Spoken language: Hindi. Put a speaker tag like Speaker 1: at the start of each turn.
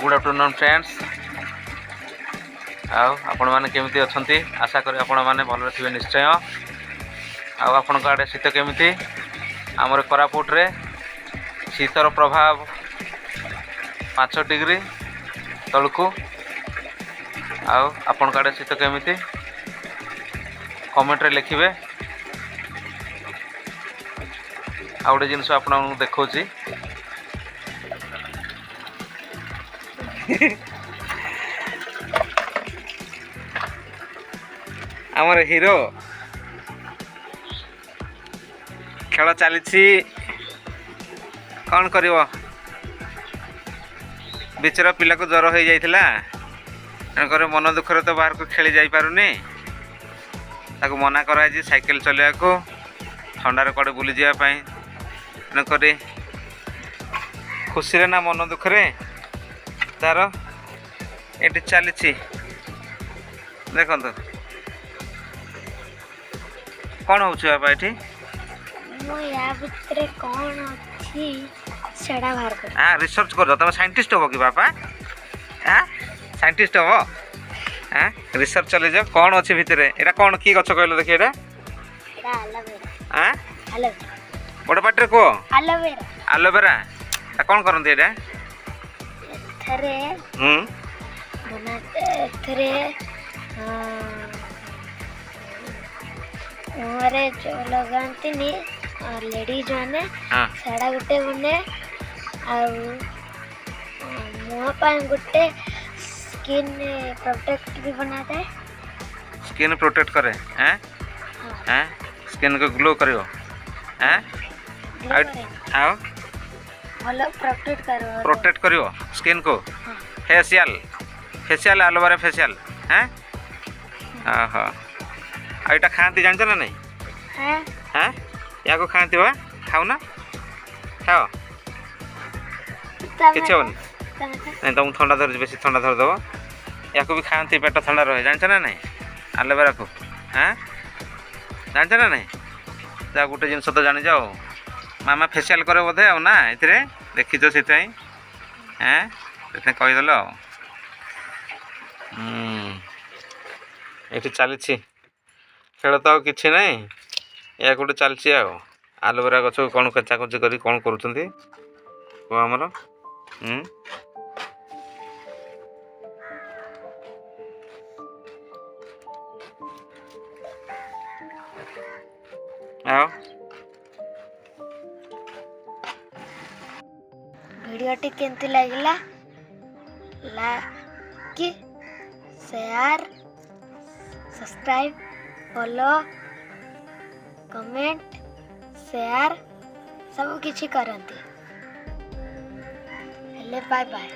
Speaker 1: Good afternoon friends. आपण मैंने केमी अच्छा आशा करी आपण मैंने भल थे निश्चय। आपण आड़े शीत केमी आमर कोरापुट रे शीतर प्रभाव 5 डिग्री तलकू। आपण आड़े शीत केमी कमेंट रे लिखिए। आ गोटे जिनस आप देखा आमर हीरो खेल चली कौन कर बिचरा पिला को ज्वर हो जाता तेणुकर मन दुखर तो बाहर को खेली जापारुनी ताको मना कराई साइकेल चलने को ठंडार कड़े बुली जावाई तेणुक खुशी ना मन दुखरे तार ये चली देखो कौन हो बापा ये
Speaker 2: कौन अच्छी सेड़ा बाहर कर।
Speaker 1: हाँ रिसर्च कर तुम साइंटिस्ट हो कि बापा? हाँ साइंटिस्ट हो? हाँ रिसर्च चले जाओ कौन अच्छे भितर एटा कौन की गछ कहल देखिए एटा हाँ बड़ पाटे कह आलोवेरा कौन करते एटा
Speaker 2: बनाते मुहरे जो लगाती लेडीज मैंने साड़ा गुटे बने मुँह गोटे स्किन प्रोटेक्ट भी बनाता है।
Speaker 1: स्किन प्रोटेक्ट करे हैं हैं स्किन को ग्लो करियो हैं आओ
Speaker 2: भलो
Speaker 1: प्रोटेक्ट करियो स्किन को। फेशियल एलोवेरा फेशियल हैं हाँ आईटा खाती जानते ना नहीं हैं या को खाती वा खाओ ना खाओ किसी हेनी नहीं तुम ठंडा धर बेसी ठंडा धर दब या भी खाती पेट ठंडा रहे जानते ना नहीं एलोवेरा को हाँ जानते ना नहीं जा गोटे जिन तो जानी जाओ मामा फेशियल करे बोधे आ ना ये देखी से हाँ से कहीदेल ये चली खेल तो किसी ना या गोटे चलती आलोवेरा गछ कौन कचाकची कर कौन करमर
Speaker 2: वीडियोटी केमती लगला like share subscribe follow comment share सब किछि करंती। हेले बाय बाय।